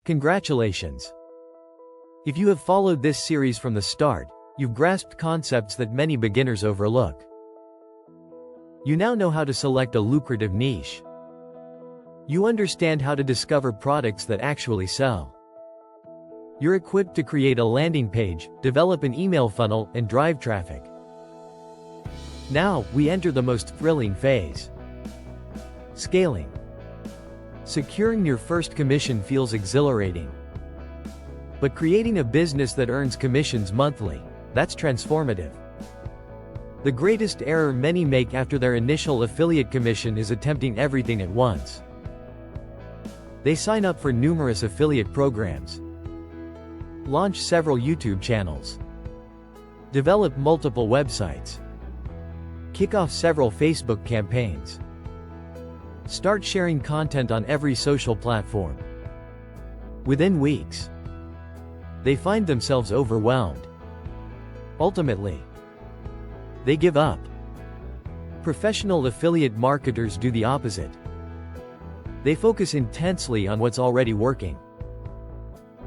Congratulations! If you have followed this series from the start, you've grasped concepts that many beginners overlook. You now know how to select a lucrative niche. You understand how to discover products that actually sell. You're equipped to create a landing page, develop an email funnel, and drive traffic. Now, we enter the most thrilling phase. Scaling. Securing your first commission feels exhilarating. But creating a business that earns commissions monthly, that's transformative. The greatest error many make after their initial affiliate commission is attempting everything at once. They sign up for numerous affiliate programs, launch several YouTube channels, develop multiple websites, kick off several Facebook campaigns, start sharing content on every social platform. Within weeks, they find themselves overwhelmed. Ultimately, they give up. Professional affiliate marketers do the opposite. They focus intensely on what's already working.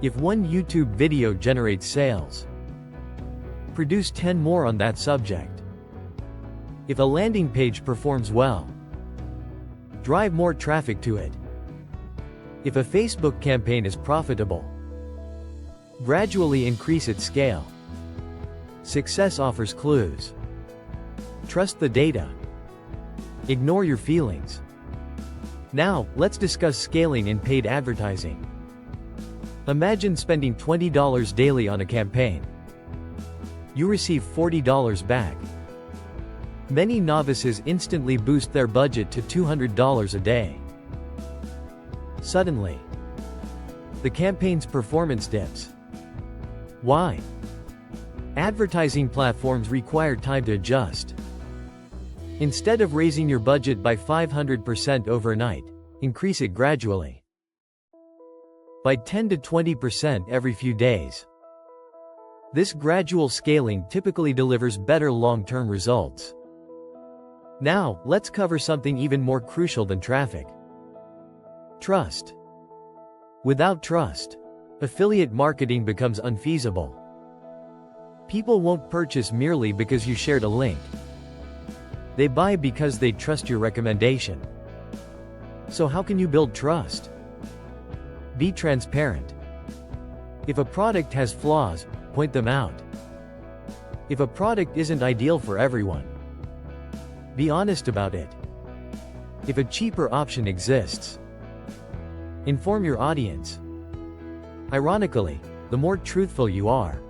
If one YouTube video generates sales, produce 10 more on that subject. If a landing page performs well, drive more traffic to it. If a Facebook campaign is profitable, gradually increase its scale. Success offers clues. Trust the data. Ignore your feelings. Now, let's discuss scaling in paid advertising. Imagine spending $20 daily on a campaign. You receive $40 back. Many novices instantly boost their budget to $200 a day. Suddenly, the campaign's performance dips. Why? Advertising platforms require time to adjust. Instead of raising your budget by 500% overnight, increase it gradually. By 10 to 20% every few days. This gradual scaling typically delivers better long-term results. Now, let's cover something even more crucial than traffic. Trust. Without trust, affiliate marketing becomes unfeasible. People won't purchase merely because you shared a link. They buy because they trust your recommendation. So how can you build trust? Be transparent. If a product has flaws, point them out. If a product isn't ideal for everyone, be honest about it. If a cheaper option exists, inform your audience. Ironically, the more truthful you are,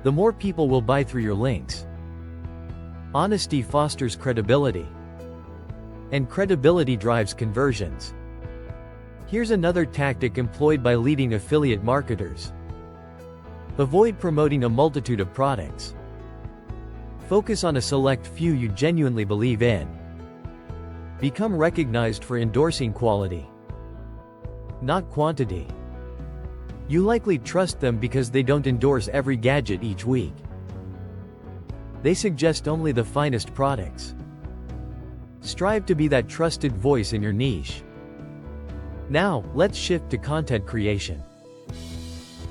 the more people will buy through your links. Honesty fosters credibility, and credibility drives conversions. Here's another tactic employed by leading affiliate marketers. Avoid promoting a multitude of products. Focus on a select few you genuinely believe in. Become recognized for endorsing quality, not quantity. You likely trust them because they don't endorse every gadget each week. They suggest only the finest products. Strive to be that trusted voice in your niche. Now, let's shift to content creation.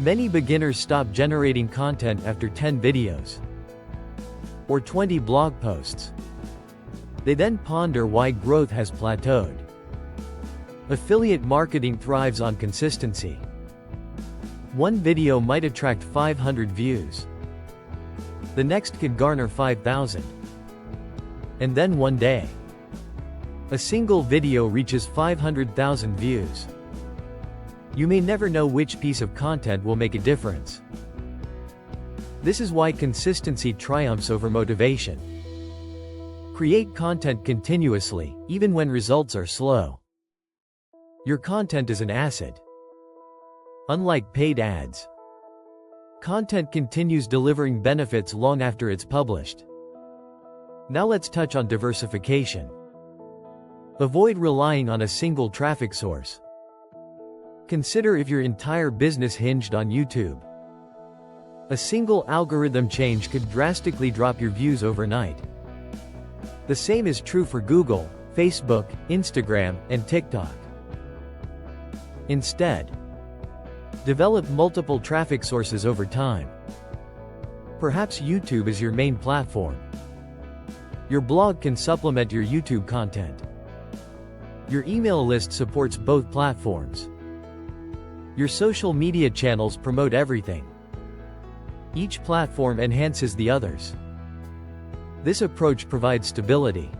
Many beginners stop generating content after 10 videos or 20 blog posts. They then ponder why growth has plateaued. Affiliate marketing thrives on consistency. One video might attract 500 views. The next could garner 5,000. And then one day, a single video reaches 500,000 views. You may never know which piece of content will make a difference. This is why consistency triumphs over motivation. Create content continuously, even when results are slow. Your content is an asset. Unlike paid ads, content continues delivering benefits long after it's published. Now let's touch on diversification. Avoid relying on a single traffic source. Consider if your entire business hinged on YouTube. A single algorithm change could drastically drop your views overnight. The same is true for Google, Facebook, Instagram, and TikTok. Instead, Develop multiple traffic sources over time. Perhaps YouTube is your main platform. Your blog can supplement your YouTube content. Your email list supports both platforms. Your social media channels promote everything. Each platform enhances the others. This approach provides stability.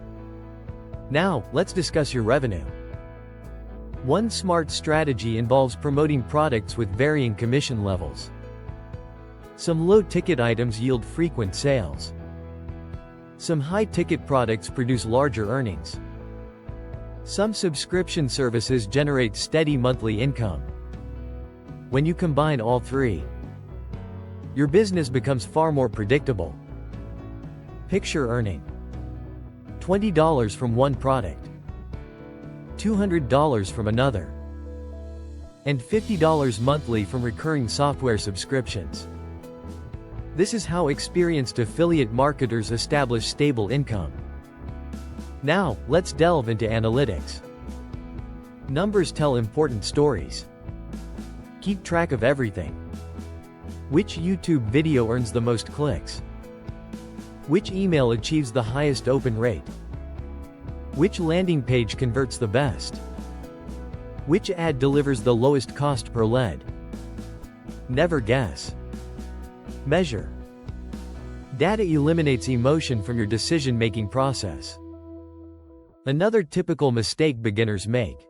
Now, let's discuss your revenue. One smart strategy involves promoting products with varying commission levels. Some low-ticket items yield frequent sales. Some high-ticket products produce larger earnings. Some subscription services generate steady monthly income. When you combine all three, your business becomes far more predictable. Picture earning $20 from one product, $200 from another, and $50 monthly from recurring software subscriptions. This is how experienced affiliate marketers establish stable income. Now, let's delve into analytics. Numbers tell important stories. Keep track of everything. Which YouTube video earns the most clicks? Which email achieves the highest open rate? Which landing page converts the best? Which ad delivers the lowest cost per lead? Never guess. Measure. Data eliminates emotion from your decision-making process. Another typical mistake beginners make: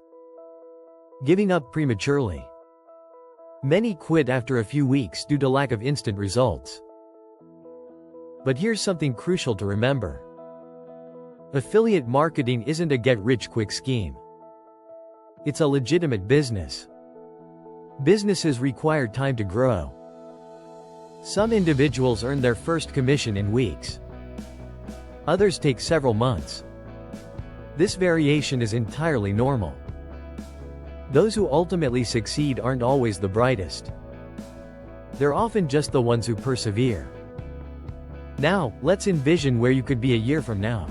giving up prematurely. Many quit after a few weeks due to lack of instant results. But here's something crucial to remember. Affiliate marketing isn't a get-rich-quick scheme. It's a legitimate business. Businesses require time to grow. Some individuals earn their first commission in weeks. Others take several months. This variation is entirely normal. Those who ultimately succeed aren't always the brightest. They're often just the ones who persevere. Now, let's envision where you could be a year from now.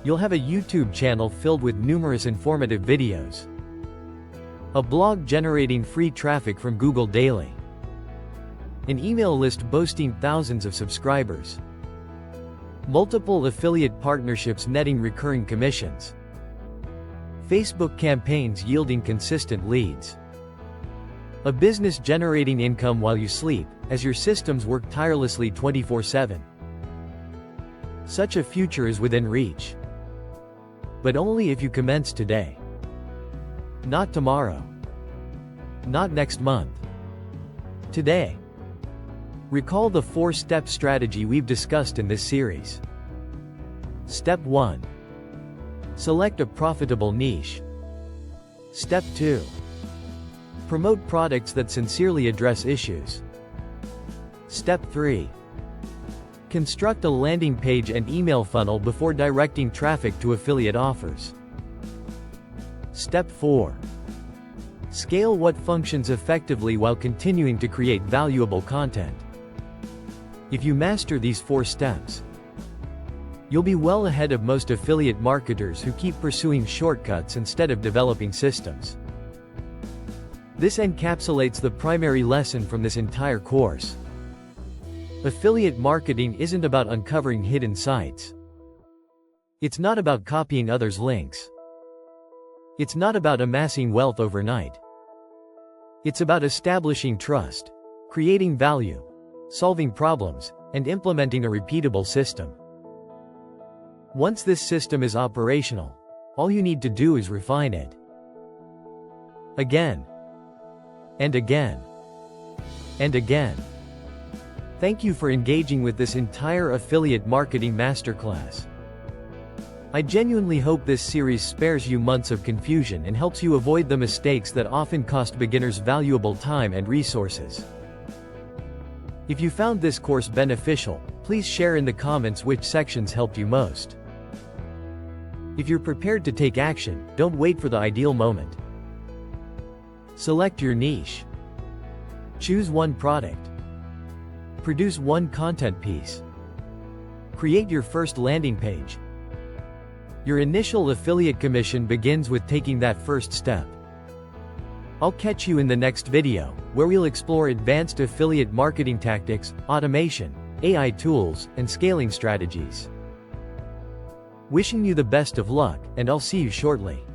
You'll have a YouTube channel filled with numerous informative videos. A blog generating free traffic from Google daily. An email list boasting thousands of subscribers. Multiple affiliate partnerships netting recurring commissions. Facebook campaigns yielding consistent leads. A business generating income while you sleep, as your systems work tirelessly 24/7. Such a future is within reach. But only if you commence today. Not tomorrow. Not next month. Today. Recall the 4-step strategy we've discussed in this series. Step 1. Select a profitable niche. Step 2. Promote products that sincerely address issues. Step 3. Construct a landing page and email funnel before directing traffic to affiliate offers. Step 4. Scale what functions effectively while continuing to create valuable content. If you master these 4 steps, you'll be well ahead of most affiliate marketers who keep pursuing shortcuts instead of developing systems. This encapsulates the primary lesson from this entire course. Affiliate marketing isn't about uncovering hidden sites. It's not about copying others' links. It's not about amassing wealth overnight. It's about establishing trust, creating value, solving problems, and implementing a repeatable system. Once this system is operational, all you need to do is refine it. Again. And again. And again. Thank you for engaging with this entire affiliate marketing masterclass. I genuinely hope this series spares you months of confusion and helps you avoid the mistakes that often cost beginners valuable time and resources. If you found this course beneficial, please share in the comments which sections helped you most. If you're prepared to take action, don't wait for the ideal moment. Select your niche. Choose one product. Produce one content piece. Create your first landing page. Your initial affiliate commission begins with taking that first step. I'll catch you in the next video, where we'll explore advanced affiliate marketing tactics, automation, AI tools, and scaling strategies. Wishing you the best of luck, and I'll see you shortly.